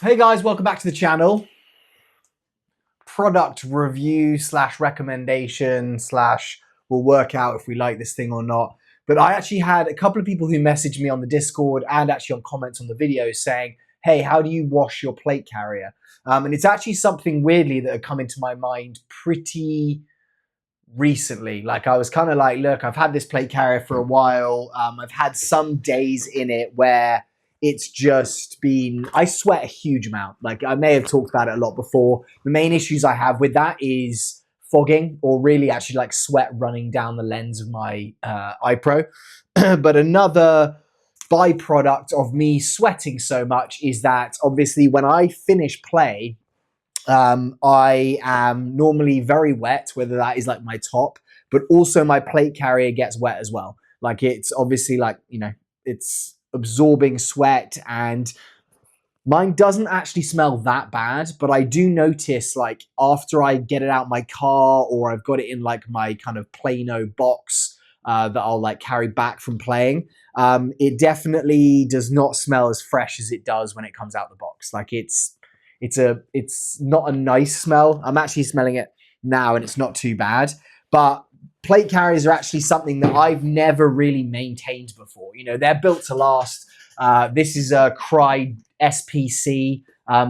Hey guys, welcome back to the channel. Product review slash recommendation slash we'll work out if we like this thing or not. But I actually had a couple of people who messaged me on the Discord and actually on comments on the video saying, hey, how do you wash your plate carrier? And it's actually something weirdly that had come into my mind pretty recently. Like I was kind of like, look, I've had this plate carrier for a while. I've had some days in it where it's just been, I sweat a huge amount. Like I may have talked about it a lot before. The main issues I have with that is fogging, or really actually like sweat running down the lens of my iPro. But another byproduct of me sweating so much is that obviously when I finish play, I am normally very wet, whether that is like my top, but also my plate carrier gets wet as well. Like it's obviously like, it's absorbing sweat, and mine doesn't actually smell that bad, but I do notice like after I get it out my car or I've got it in like my kind of Plano box that I'll like carry back from playing, it definitely does not smell as fresh as it does when it comes out the box. Like it's not a nice smell. I'm actually smelling it now and it's not too bad, but plate carriers are actually something that I've never really maintained before. They're built to last. This is a Cry SPC.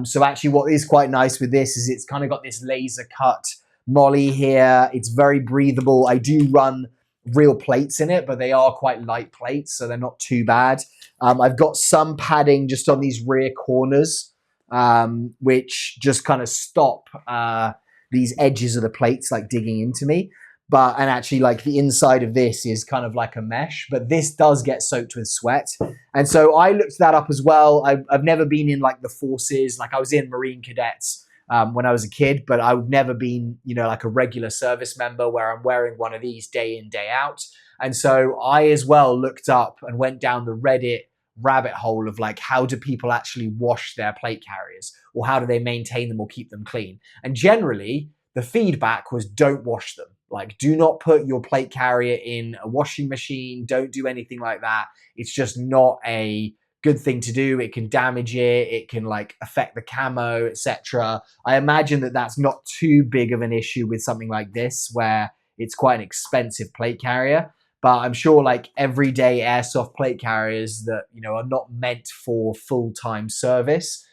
So actually what is quite nice with this is it's kind of got this laser cut molly here. It's very breathable. I do run real plates in it, but they are quite light plates, so they're not too bad. I've got some padding just on these rear corners, which just kind of stop these edges of the plates like digging into me. And actually like the inside of this is kind of like a mesh, but this does get soaked with sweat. And so I looked that up as well. I've never been in like the forces. Like I was in Marine Cadets when I was a kid, but I've never been, like a regular service member where I'm wearing one of these day in, day out. And so I as well looked up and went down the Reddit rabbit hole of like, how do people actually wash their plate carriers, or how do they maintain them or keep them clean? And generally the feedback was don't wash them. Like, do not put your plate carrier in a washing machine. Don't do anything like that. It's just not a good thing to do. It can damage it. It can like affect the camo, etc. I imagine that that's not too big of an issue with something like this, where it's quite an expensive plate carrier. But I'm sure like everyday airsoft plate carriers that, are not meant for full-time service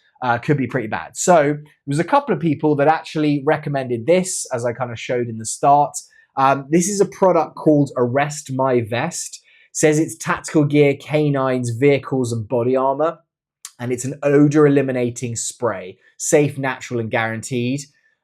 could be pretty bad. So there was a couple of people that actually recommended this, as I kind of showed in the start. This is a product called Arrest My Vest. Says it's tactical gear, canines, vehicles, and body armor. And it's an odor eliminating spray, safe, natural, and guaranteed.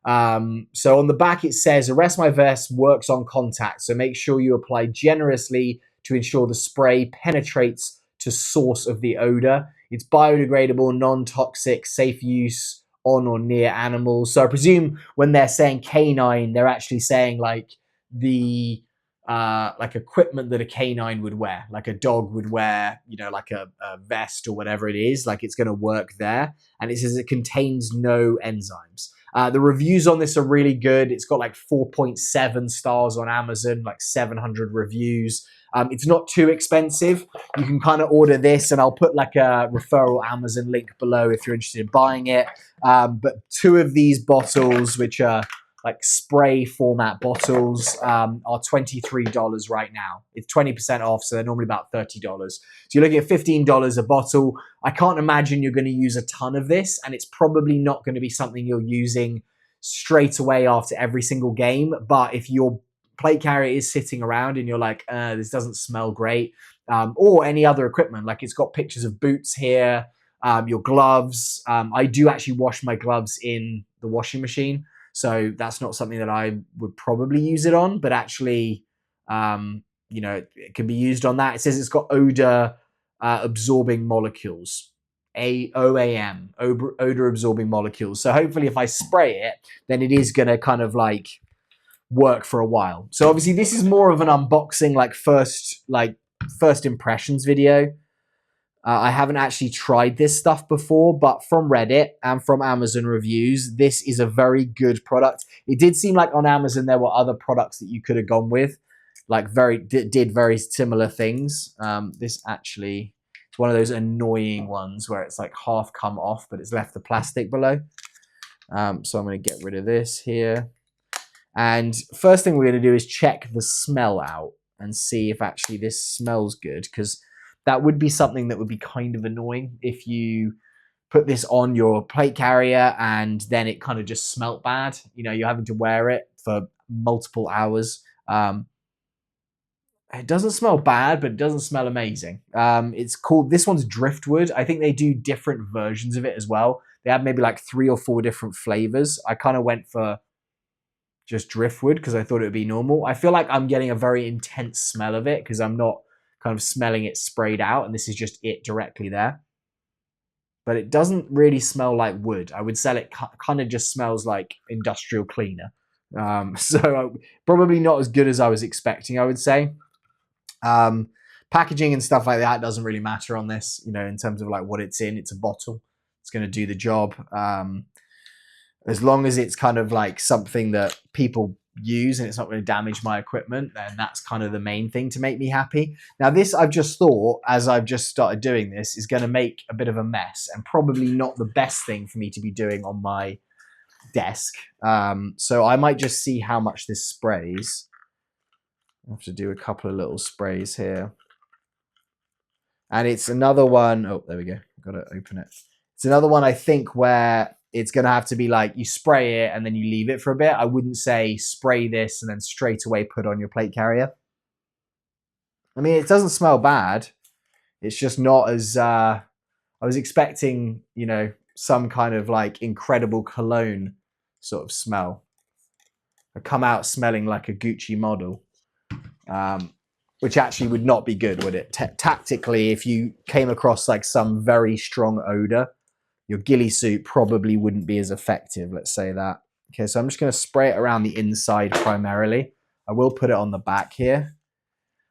So on the back it says, Arrest My Vest works on contact, so make sure you apply generously to ensure the spray penetrates to source of the odor. It's biodegradable, non-toxic, safe use on or near animals. So I presume when they're saying canine, they're actually saying like the like equipment that a canine would wear, like a dog would wear, like a vest or whatever it is. Like it's going to work there. And it says it contains no enzymes. The reviews on this are really good. It's got like 4.7 stars on Amazon, like 700 reviews. It's not too expensive. You can kind of order this, and I'll put like a referral Amazon link below if you're interested in buying it. But 2 of these bottles, which are like spray format bottles, are $23 right now. It's 20% off, so they're normally about $30. So you're looking at $15 a bottle. I can't imagine you're going to use a ton of this, and it's probably not going to be something you're using straight away after every single game. But if your plate carrier is sitting around and you're like, this doesn't smell great, or any other equipment, like it's got pictures of boots here, your gloves. I do actually wash my gloves in the washing machine, so that's not something that I would probably use it on, but actually, it can be used on that. It says it's got odor absorbing molecules, OAM, odor absorbing molecules. So hopefully if I spray it, then it is going to kind of like work for a while. So obviously this is more of an unboxing, like first impressions video. I haven't actually tried this stuff before, but from Reddit and from Amazon reviews, this is a very good product. It did seem like on Amazon there were other products that you could have gone with, like did very similar things. This actually It's one of those annoying ones where it's like half come off, but it's left the plastic below. So I'm going to get rid of this here. And first thing we're going to do is check the smell out and see if actually this smells good, because that would be something that would be kind of annoying if you put this on your plate carrier and then it kind of just smelt bad. You know, you're having to wear it for multiple hours. It doesn't smell bad, but it doesn't smell amazing. It's called, this one's Driftwood. I think they do different versions of it as well. They have maybe like 3 or 4 different flavors. I kind of went for just Driftwood because I thought it would be normal. I feel like I'm getting a very intense smell of it because I'm not kind of smelling it sprayed out, and this is just it directly there. But it doesn't really smell like wood. I would say it kind of just smells like industrial cleaner. So probably not as good as I was expecting, I would say. Packaging and stuff like that doesn't really matter on this, you know, in terms of like what it's in. It's a bottle. It's going to do the job. As long as it's kind of like something that people use and it's not going to damage my equipment, then that's kind of the main thing to make me happy. Now this, I've just thought, as I've just started doing this, is going to make a bit of a mess and probably not the best thing for me to be doing on my desk. So I might just see how much this sprays. I have to do a couple of little sprays here. And it's another one, oh, there we go. I've got to open it. It's another one, I think, where it's going to have to be like you spray it and then you leave it for a bit. I wouldn't say spray this and then straight away put on your plate carrier. I mean, it doesn't smell bad. It's just not as, I was expecting, you know, some kind of like incredible cologne sort of smell. I come out smelling like a Gucci model, which actually would not be good, would it? Tactically, if you came across like some very strong odor, your ghillie suit probably wouldn't be as effective, let's say that. Okay, so I'm just going to spray it around the inside primarily. I will put it on the back here.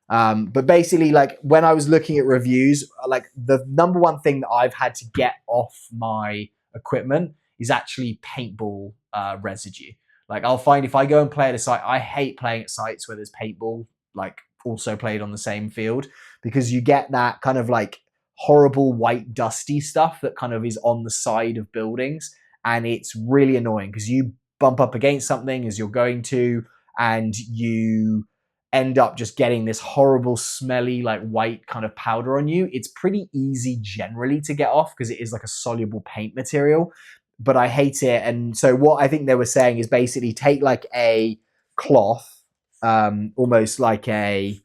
But basically, like when I was looking at reviews, like the number one thing that I've had to get off my equipment is actually paintball residue. Like I'll find if I go and play at a site, I hate playing at sites where there's paintball, like also played on the same field, because you get that kind of like horrible white dusty stuff that kind of is on the side of buildings, and it's really annoying because you bump up against something as you're going to, and you end up just getting this horrible smelly like white kind of powder on you. It's pretty easy generally to get off because it is like a soluble paint material, but I hate it. And so what I think they were saying is basically take like a cloth, almost like a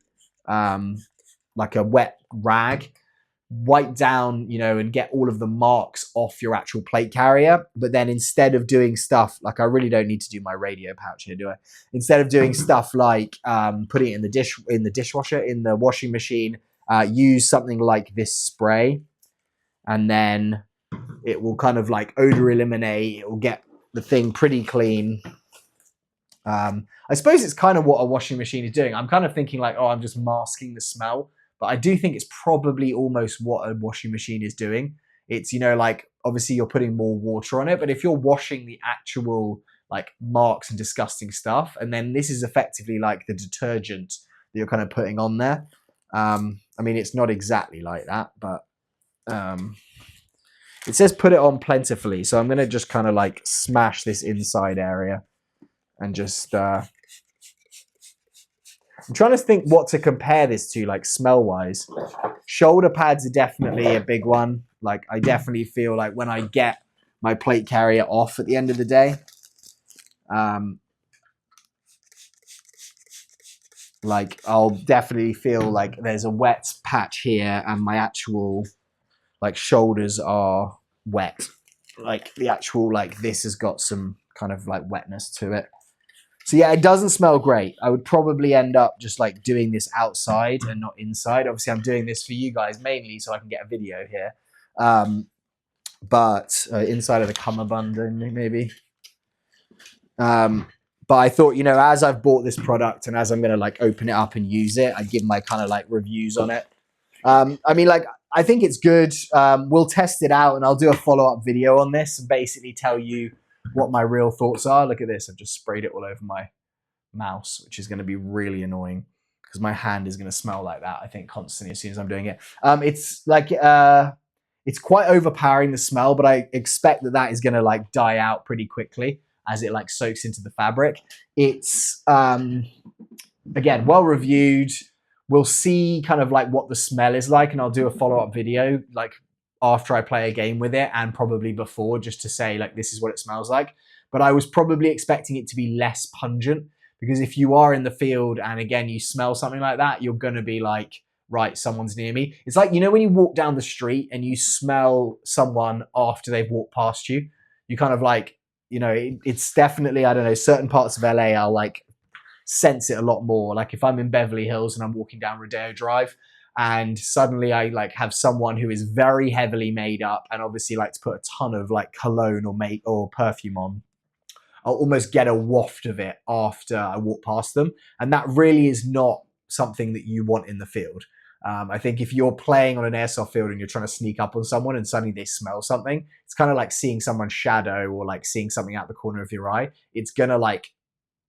wet rag, wipe down, you know, and get all of the marks off your actual plate carrier. But then instead of doing stuff like, I really don't need to do my radio pouch here, do I? Instead of doing stuff like putting it in the dishwasher, in the washing machine, use something like this spray, and then it will kind of like odor eliminate. It will get the thing pretty clean. I suppose it's kind of what a washing machine is doing. I'm kind of thinking like, oh, I'm just masking the smell. But I do think it's probably almost what a washing machine is doing. It's, you know, like obviously you're putting more water on it, but if you're washing the actual like marks and disgusting stuff, and then this is effectively like the detergent that you're kind of putting on there. I mean, it's not exactly like that, but it says put it on plentifully. So I'm going to just kind of like smash this inside area and just... I'm trying to think what to compare this to, like smell-wise. Shoulder pads are definitely a big one. Like I definitely feel like when I get my plate carrier off at the end of the day, like I'll definitely feel like there's a wet patch here and my actual like shoulders are wet. Like the actual, like this has got some kind of like wetness to it. So yeah, it doesn't smell great. I would probably end up just like doing this outside and not inside. Obviously, I'm doing this for you guys mainly so I can get a video here. But inside of the cummerbund maybe. But I thought, you know, as I've bought this product and as I'm going to like open it up and use it, I'd give my kind of like reviews on it. I mean, like, I think it's good. We'll test it out and I'll do a follow-up video on this and basically tell you what my real thoughts are. Look at this. I've just sprayed it all over my mouse, which is going to be really annoying. because my hand is going to smell like that, I think, constantly as soon as I'm doing it. It's like, it's quite overpowering, the smell, but I expect that that is going to like die out pretty quickly as it like soaks into the fabric. It's, again, well reviewed. We'll see kind of like what the smell is like, and I'll do a follow-up video like after I play a game with it and probably before, just to say like this is what it smells like. But I was probably expecting it to be less pungent, because if you are in the field and again you smell something like that, you're going to be like, right, someone's near me. It's like, you know, when you walk down the street and you smell someone after they've walked past you, you kind of like, you know, it's definitely, I don't know, certain parts of LA I'll like sense it a lot more. Like if I'm in Beverly Hills and I'm walking down Rodeo Drive and suddenly I like have someone who is very heavily made up and obviously like to put a ton of like cologne or perfume on, I'll almost get a waft of it after I walk past them. And that really is not something that you want in the field. I think if you're playing on an airsoft field and you're trying to sneak up on someone and suddenly they smell something, it's kind of like seeing someone's shadow or like seeing something out the corner of your eye. It's going to like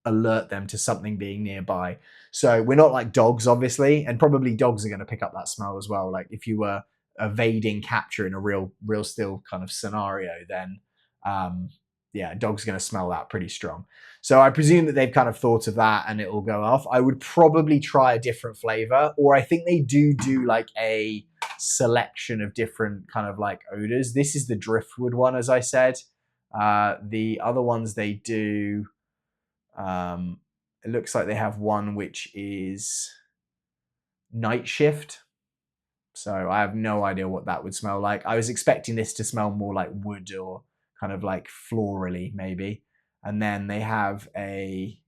alert them to something being nearby. So we're not like dogs, obviously, and probably dogs are going to pick up that smell as well. Like if you were evading capture in a real still kind of scenario, then yeah, a dog's going to smell that pretty strong. So I presume that they've kind of thought of that and it will go off. I would probably try a different flavor, or I think they do like a selection of different kind of like odors. This is the Driftwood one, as I said. The other ones they do, it looks like they have one which is night shift. So I have no idea what that would smell like. I was expecting this to smell more like wood or kind of like florally maybe. And then they have a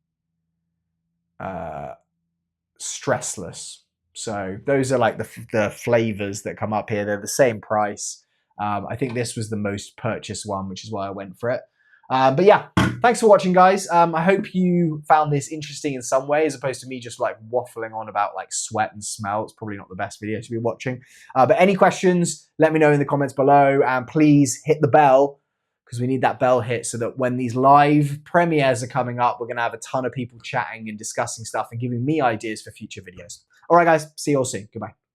stressless. So those are like the flavors that come up here. They're the same price. I think this was the most purchased one, which is why I went for it. But yeah, thanks for watching, guys. I hope you found this interesting in some way, as opposed to me just like waffling on about like sweat and smell. It's probably not the best video to be watching. But any questions, let me know in the comments below, and please hit the bell, because we need that bell hit so that when these live premieres are coming up, we're going to have a ton of people chatting and discussing stuff and giving me ideas for future videos. All right, guys, see you all soon. Goodbye.